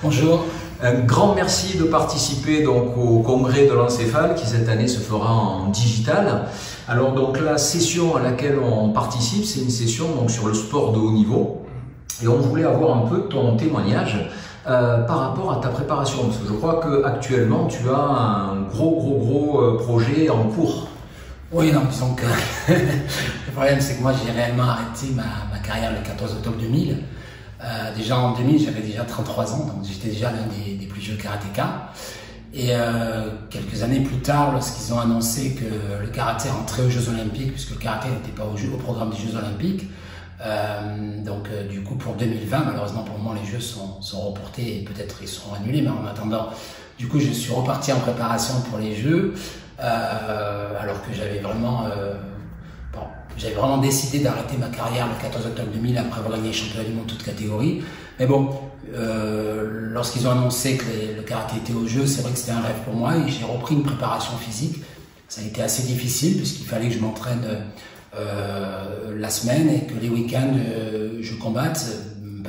Bonjour. Un grand merci de participer donc au congrès de l'encéphale qui cette année se fera en digital. Alors donc la session à laquelle on participe, c'est une session donc sur le sport de haut niveau et on voulait avoir un peu ton témoignage par rapport à ta préparation parce que je crois que actuellement tu as un gros projet en cours. Oui, non, disons que le problème c'est que moi j'ai réellement arrêté ma carrière le 14 octobre 2000. Déjà en 2000, j'avais déjà 33 ans, donc j'étais déjà l'un des plus vieux karatékas. Et quelques années plus tard, lorsqu'ils ont annoncé que le karaté rentrait aux Jeux Olympiques, puisque le karaté n'était pas au programme des Jeux Olympiques, du coup pour 2020, malheureusement pour le moment les Jeux sont reportés et peut-être ils seront annulés, mais en attendant, du coup je suis reparti en préparation pour les Jeux, alors que j'avais vraiment décidé d'arrêter ma carrière le 14 octobre 2000 après avoir gagné les championnats du monde toutes catégories. Mais bon, lorsqu'ils ont annoncé que le karaté était au jeu, c'est vrai que c'était un rêve pour moi et j'ai repris une préparation physique. Ça a été assez difficile puisqu'il fallait que je m'entraîne la semaine et que les week-ends je combatte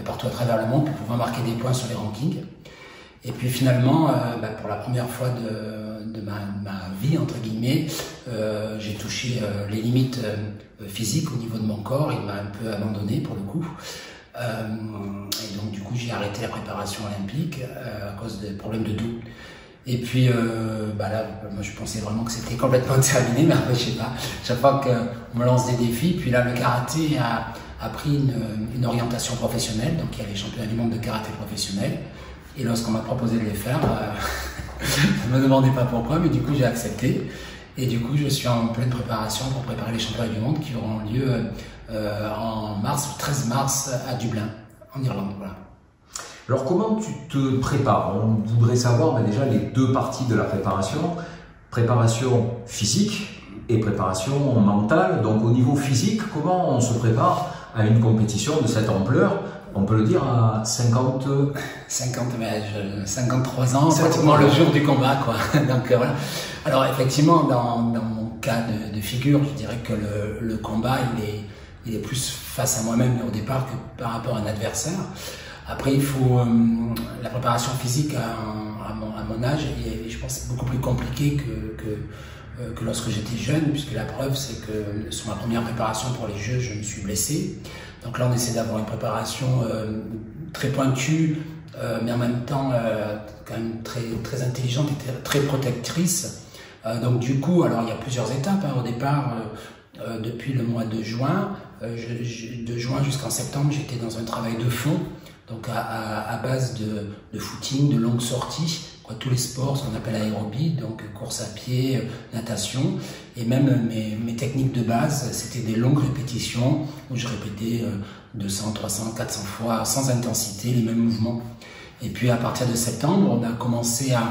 partout à travers le monde pour pouvoir marquer des points sur les rankings. Et puis finalement, pour la première fois de ma vie, entre guillemets, j'ai touché les limites physiques au niveau de mon corps. Il m'a un peu abandonné pour le coup. Et donc du coup, j'ai arrêté la préparation olympique à cause des problèmes de dos. Et puis là, moi je pensais vraiment que c'était complètement terminé, mais après, je sais pas. Chaque fois qu'on me lance des défis, puis là le karaté a pris une orientation professionnelle. Donc il y a les championnats du monde de karaté professionnel. Et lorsqu'on m'a proposé de les faire, je ne me demandais pas pourquoi, mais du coup j'ai accepté. Et du coup je suis en pleine préparation pour préparer les championnats du monde qui auront lieu en mars, le 13 mars à Dublin, en Irlande. Voilà. Alors comment tu te prépares? On voudrait savoir déjà les deux parties de la préparation physique et préparation mentale. Donc au niveau physique, comment on se prépare à une compétition de cette ampleur? On peut le dire à 53 ans, pratiquement le jour du combat, quoi. Donc voilà. Alors effectivement, dans mon cas de figure, je dirais que le combat, il est plus face à moi-même au départ que par rapport à un adversaire. Après, il faut la préparation physique à mon âge, et je pense que c'est beaucoup plus compliqué que lorsque j'étais jeune, puisque la preuve, c'est que sur ma première préparation pour les Jeux, je me suis blessé. Donc là, on essaie d'avoir une préparation très pointue, mais en même temps quand même très intelligente et très protectrice. Donc du coup, alors il y a plusieurs étapes. Au départ, depuis le mois de juin, de juin jusqu'en septembre, j'étais dans un travail de fond, donc à base de footing, de longues sorties. Tous les sports, ce qu'on appelle aérobie, donc course à pied, natation, et même mes techniques de base, c'était des longues répétitions où je répétais 200, 300, 400 fois sans intensité les mêmes mouvements. Et puis à partir de septembre, on a commencé à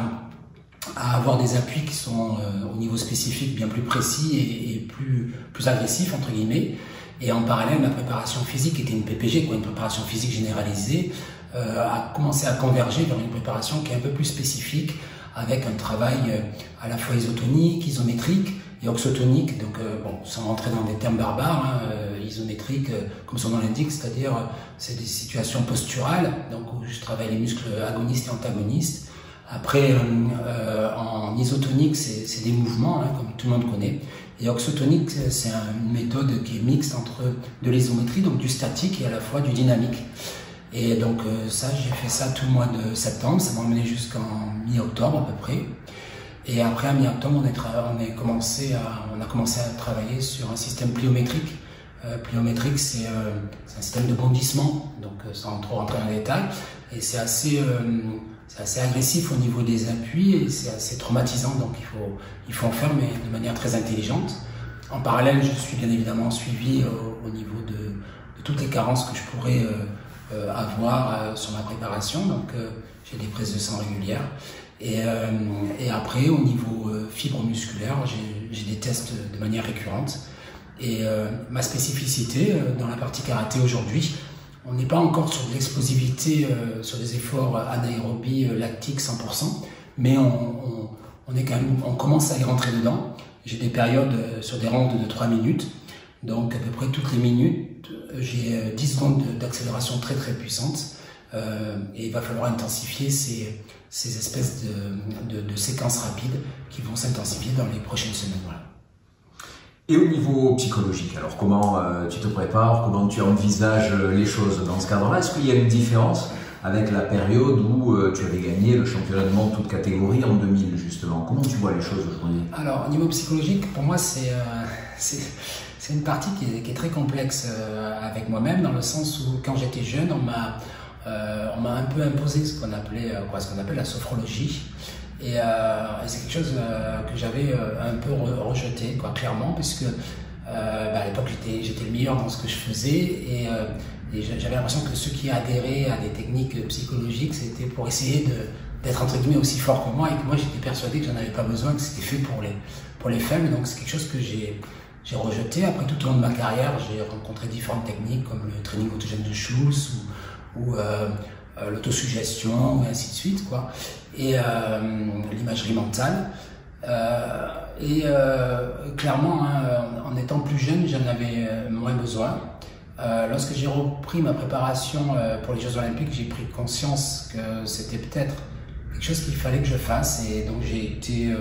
avoir des appuis qui sont au niveau spécifique bien plus précis et plus agressifs entre guillemets. Et en parallèle, ma préparation physique était une PPG, une préparation physique généralisée, a commencé à converger vers une préparation qui est un peu plus spécifique, avec un travail à la fois isotonique, isométrique et oxotonique. Donc, sans rentrer dans des termes barbares, isométrique, comme son nom l'indique, c'est-à-dire c'est des situations posturales, donc où je travaille les muscles agonistes et antagonistes. Après, en isotonique, c'est des mouvements, comme tout le monde connaît. Et oxotonique, c'est une méthode qui est mixte entre de l'isométrie, donc du statique, et à la fois du dynamique. Et donc ça, j'ai fait ça tout le mois de septembre, ça m'a emmené jusqu'en mi-octobre à peu près. Et après, à mi-octobre, on a commencé à travailler sur un système pliométrique. Pliométrique, c'est un système de bondissement, donc sans trop rentrer dans les détails. Et c'est assez agressif au niveau des appuis et c'est assez traumatisant, donc il faut en faire, mais de manière très intelligente. En parallèle, je suis bien évidemment suivi au niveau de toutes les carences que je pourrais avoir sur ma préparation, donc j'ai des prises de sang régulières. Et après, au niveau fibres musculaires, j'ai des tests de manière récurrente. Et ma spécificité dans la partie karaté aujourd'hui, on n'est pas encore sur de l'explosivité, sur des efforts anaérobie lactique 100%, mais on commence à y rentrer dedans. J'ai des périodes sur des rounds de 3 minutes, donc à peu près toutes les minutes, j'ai 10 secondes d'accélération très très puissante, et il va falloir intensifier ces espèces de séquences rapides qui vont s'intensifier dans les prochaines semaines. Voilà. Et au niveau psychologique, alors comment tu te prépares, comment tu envisages les choses dans ce cadre-là? Est-ce qu'il y a une différence avec la période où tu avais gagné le championnat du monde toute catégorie en 2000 justement? Comment tu vois les choses aujourd'hui? Alors au niveau psychologique, pour moi c'est une partie qui est très complexe avec moi-même, dans le sens où quand j'étais jeune, on m'a un peu imposé ce qu'on appelle la sophrologie. Et c'est quelque chose que j'avais un peu rejeté, clairement, puisque à l'époque j'étais le meilleur dans ce que je faisais, et j'avais l'impression que ceux qui adhéraient à des techniques psychologiques, c'était pour essayer d'être entre guillemets aussi fort que moi, et que moi j'étais persuadé que j'en avais pas besoin, que c'était fait pour les faibles. Donc c'est quelque chose que j'ai rejeté. Après, tout au long de ma carrière, j'ai rencontré différentes techniques comme le training autogène de Schulz ou l'autosuggestion, et ainsi de suite, quoi. Et l'imagerie mentale. Clairement, hein, en étant plus jeune, j'en avais moins besoin. Lorsque j'ai repris ma préparation pour les Jeux Olympiques, j'ai pris conscience que c'était peut-être quelque chose qu'il fallait que je fasse, et donc j'ai été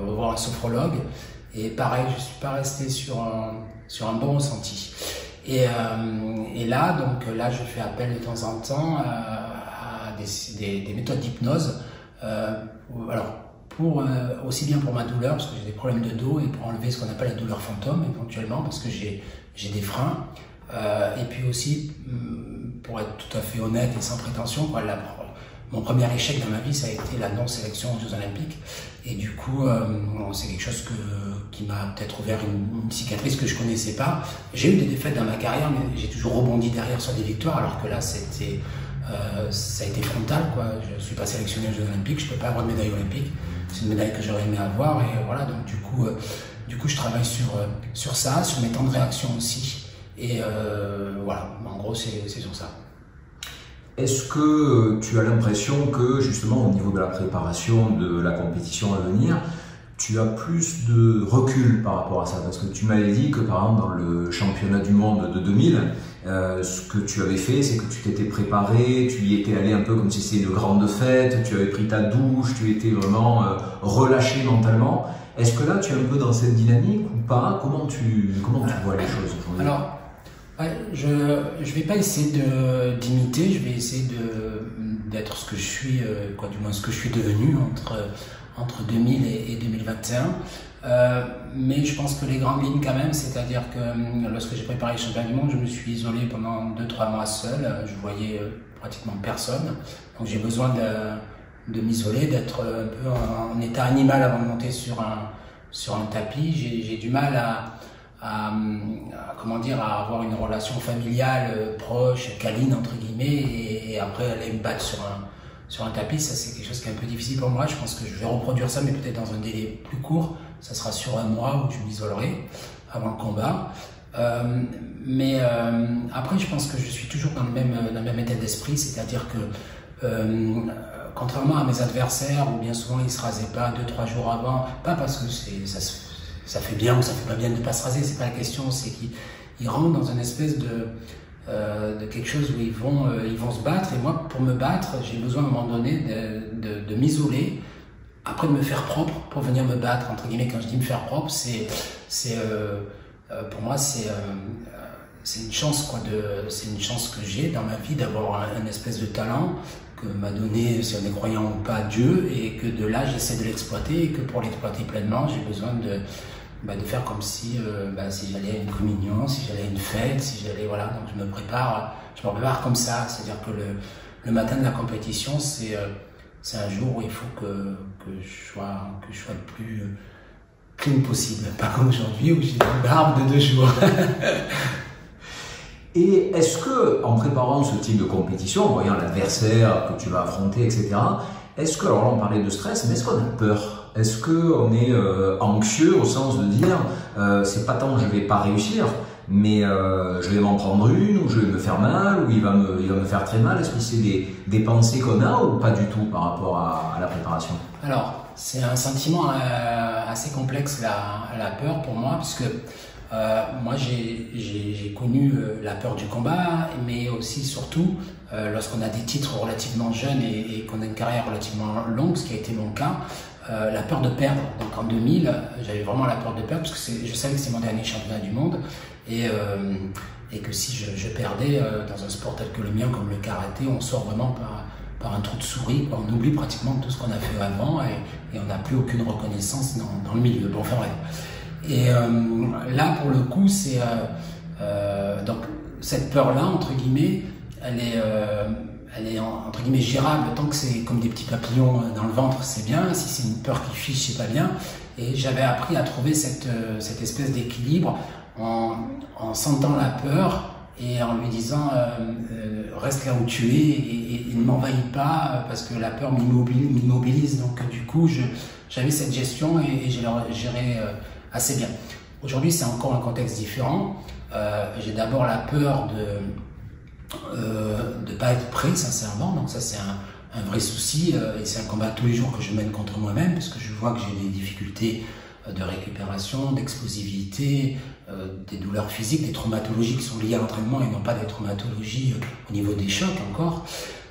revoir un sophrologue, et pareil, je suis pas resté sur un bon ressenti. Et là, je fais appel de temps en temps à des méthodes d'hypnose, aussi bien pour ma douleur, parce que j'ai des problèmes de dos, et pour enlever ce qu'on appelle la douleur fantôme éventuellement, parce que j'ai des freins, et puis aussi, pour être tout à fait honnête et sans prétention, mon premier échec dans ma vie, ça a été la non-sélection aux Jeux Olympiques, et du coup c'est quelque chose qui m'a peut-être ouvert une cicatrice que je connaissais pas. J'ai eu des défaites dans ma carrière, mais j'ai toujours rebondi derrière sur des victoires, alors que là ça a été frontal, quoi. Je suis pas sélectionné aux Jeux Olympiques, je peux pas avoir de médaille olympique, c'est une médaille que j'aurais aimé avoir, et voilà. Donc du coup je travaille sur ça, sur mes temps de réaction aussi, et voilà, en gros c'est sur ça. Est-ce que tu as l'impression que justement au niveau de la préparation de la compétition à venir, tu as plus de recul par rapport à ça? Parce que tu m'avais dit que par exemple dans le championnat du monde de 2000, ce que tu avais fait, c'est que tu t'étais préparé, tu y étais allé un peu comme si c'était une grande fête, tu avais pris ta douche, tu étais vraiment relâché mentalement. Est-ce que là tu es un peu dans cette dynamique ou pas? Comment tu vois les choses aujourd'hui? Alors, je vais pas essayer d'imiter, je vais essayer d'être ce que je suis, du moins ce que je suis devenu entre 2000 et 2021. Mais je pense que les grandes lignes quand même, c'est-à-dire que lorsque j'ai préparé les championnats du monde, je me suis isolé pendant 2-3 mois seul, je voyais pratiquement personne. Donc j'ai besoin de m'isoler, d'être un peu en état animal avant de monter sur un tapis. J'ai du mal à avoir une relation familiale proche, câline entre guillemets, et après aller me battre sur un tapis. Ça, c'est quelque chose qui est un peu difficile pour moi. Je pense que je vais reproduire ça, mais peut-être dans un délai plus court. Ça sera sur un mois où je m'isolerai avant le combat. Après, je pense que je suis toujours dans le même état d'esprit, c'est-à-dire que contrairement à mes adversaires, où bien souvent ils se rasaient pas 2-3 jours avant, pas parce que ça fait bien ou ça fait pas bien de ne pas se raser, c'est pas la question, c'est qu'ils rentrent dans une espèce de quelque chose où ils vont se battre, et moi pour me battre j'ai besoin à un moment donné de m'isoler, après de me faire propre pour venir me battre, entre guillemets. Quand je dis me faire propre, pour moi c'est une chance, c'est une chance que j'ai dans ma vie d'avoir un espèce de talent que m'a donné, si on est croyant ou pas, Dieu, et que de là j'essaie de l'exploiter, et que pour l'exploiter pleinement j'ai besoin de faire comme si j'allais à une communion, si j'allais à une fête, si j'allais, voilà. Donc je me prépare comme ça, c'est-à-dire que le matin de la compétition, c'est un jour où il faut que je sois le plus clean possible, pas comme aujourd'hui où j'ai une barbe de 2 jours. Et est-ce que, en préparant ce type de compétition, en voyant l'adversaire que tu vas affronter, etc., est-ce que, alors là on parlait de stress, mais est-ce qu'on a peur? Est-ce qu'on est anxieux au sens de dire c'est pas tant que je vais pas réussir, mais je vais m'en prendre une, ou je vais me faire mal, ou il va me faire très mal? Est-ce que c'est des pensées qu'on a, ou pas du tout par rapport à la préparation? Alors, c'est un sentiment assez complexe, la peur, pour moi, puisque moi j'ai connu la peur du combat, mais aussi surtout lorsqu'on a des titres relativement jeunes et qu'on a une carrière relativement longue, ce qui a été mon cas, la peur de perdre. Donc en 2000, j'avais vraiment la peur de perdre parce que je savais que c'était mon dernier championnat du monde et que si je perdais dans un sport tel que le mien, comme le karaté, on sort vraiment par un trou de souris, quoi. On oublie pratiquement tout ce qu'on a fait avant et on n'a plus aucune reconnaissance dans le milieu. Bon, enfin bref. Et là, pour le coup, c'est donc cette peur-là, entre guillemets, elle est entre guillemets gérable tant que c'est comme des petits papillons dans le ventre, c'est bien. Si c'est une peur qui fiche, c'est pas bien. Et j'avais appris à trouver cette espèce d'équilibre en sentant la peur et en lui disant reste là où tu es et ne m'envahis pas parce que la peur m'immobilise. Donc du coup, j'avais cette gestion et je la gérais assez bien. Aujourd'hui, c'est encore un contexte différent. J'ai d'abord la peur de pas être prêt, sincèrement. Donc ça, c'est un vrai souci et c'est un combat tous les jours que je mène contre moi-même parce que je vois que j'ai des difficultés de récupération, d'explosivité, des douleurs physiques, des traumatologies qui sont liées à l'entraînement et non pas des traumatologies au niveau des chocs encore.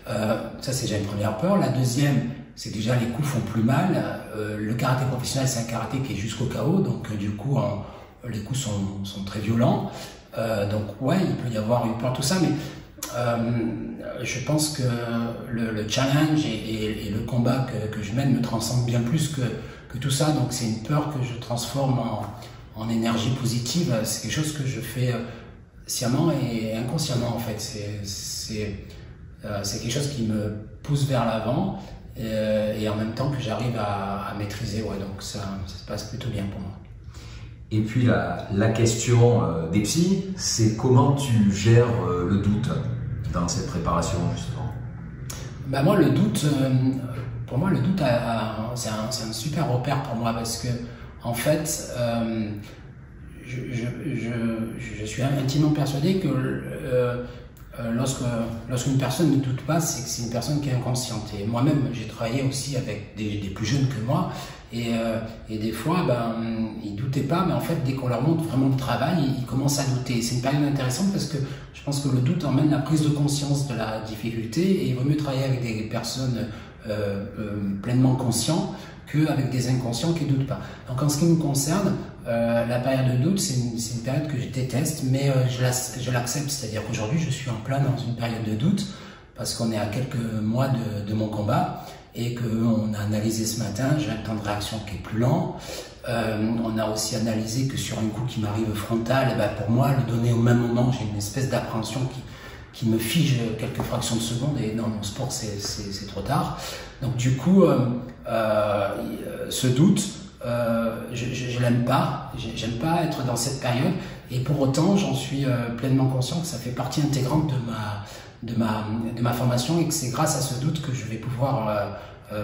Ça, c'est déjà une première peur. La deuxième, c'est que déjà les coups font plus mal. Le karaté professionnel, c'est un karaté qui est jusqu'au KO, donc du coup, les coups sont très violents. Donc ouais, il peut y avoir eu peur, tout ça, mais je pense que le challenge et le combat que je mène me transcende bien plus que tout ça. Donc c'est une peur que je transforme en énergie positive. C'est quelque chose que je fais sciemment et inconsciemment en fait. C'est quelque chose qui me pousse vers l'avant et en même temps que j'arrive à maîtriser. Ouais, donc ça se passe plutôt bien pour moi. Et puis la question des psys, c'est comment tu gères le doute dans cette préparation justement? Bah moi le doute, pour moi le doute c'est un super repère pour moi parce que en fait je suis intimement persuadé que lorsqu'une personne ne doute pas, c'est que c'est une personne qui est inconsciente. Et moi-même, j'ai travaillé aussi avec des plus jeunes que moi, et des fois, ils doutaient pas, mais en fait, dès qu'on leur montre vraiment le travail, ils commencent à douter. C'est une période intéressante parce que je pense que le doute emmène la prise de conscience de la difficulté, et il vaut mieux travailler avec des personnes pleinement conscientes qu'avec des inconscients qui ne doutent pas. Donc en ce qui me concerne, la période de doute, c'est une période que je déteste, mais je l'accepte. C'est-à-dire qu'aujourd'hui, je suis en plein dans une période de doute, parce qu'on est à quelques mois de mon combat, et qu'on a analysé ce matin, j'ai un temps de réaction qui est plus lent. On a aussi analysé que sur un coup qui m'arrive frontal, pour moi, le donner au même moment, j'ai une espèce d'appréhension qui me fige quelques fractions de seconde, et dans mon sport, c'est trop tard. Donc du coup, ce doute, je l'aime pas. J'aime pas être dans cette période, et pour autant, j'en suis pleinement conscient que ça fait partie intégrante de ma formation, et que c'est grâce à ce doute que je vais pouvoir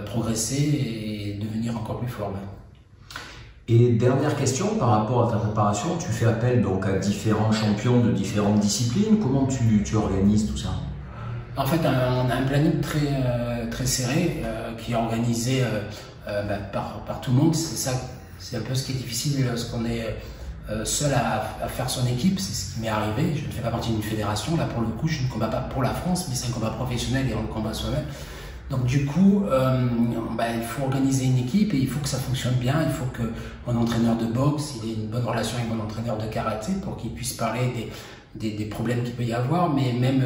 progresser et devenir encore plus fort. Et dernière question, par rapport à ta préparation, tu fais appel donc à différents champions de différentes disciplines. Comment tu organises tout ça? En fait, on a un planning très serré qui est organisé par tout le monde. C'est un peu ce qui est difficile lorsqu'on est seul à faire son équipe. C'est ce qui m'est arrivé. Je ne fais pas partie d'une fédération. Là, pour le coup, je ne combats pas pour la France, mais c'est un combat professionnel et on le combat soi-même. Donc du coup, il faut organiser une équipe et il faut que ça fonctionne bien. Il faut que mon entraîneur de boxe ait une bonne relation avec mon entraîneur de karaté pour qu'il puisse parler des problèmes qu'il peut y avoir. Mais même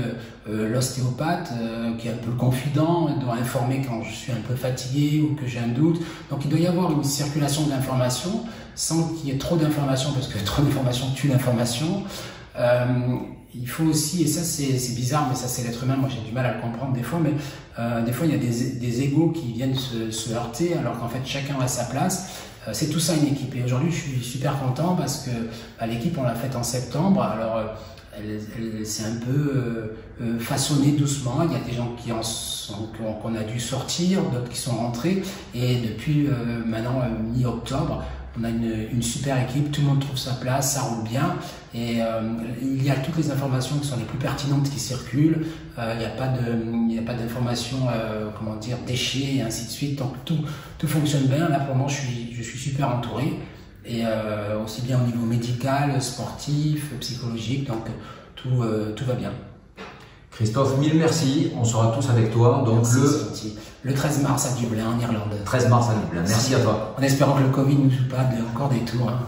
l'ostéopathe, qui est un peu confident, doit informer quand je suis un peu fatigué ou que j'ai un doute. Donc il doit y avoir une circulation de l'information sans qu'il y ait trop d'informations, parce que trop d'informations tue l'information. Il faut aussi, et ça c'est bizarre, mais ça c'est l'être humain, moi j'ai du mal à le comprendre des fois, mais des fois il y a des égos qui viennent se heurter, alors qu'en fait chacun a sa place. C'est tout ça une équipe, et aujourd'hui je suis super content parce que l'équipe on l'a faite en septembre. Alors elle s'est un peu façonnée doucement. Il y a des gens qu'on a dû sortir, d'autres qui sont rentrés, et depuis maintenant mi-octobre, on a une super équipe, tout le monde trouve sa place, ça roule bien, et il y a toutes les informations qui sont les plus pertinentes qui circulent. Il n'y a pas d'informations comment dire, déchets et ainsi de suite. Donc tout fonctionne bien. Là pour moi je suis super entouré, et aussi bien au niveau médical, sportif, psychologique, donc tout va bien. Christophe, mille merci, on sera tous avec toi, donc le 13 mars à Dublin en Irlande. 13 mars à Dublin, merci à toi. En espérant que le Covid ne nous joue pas encore des tours. Hein.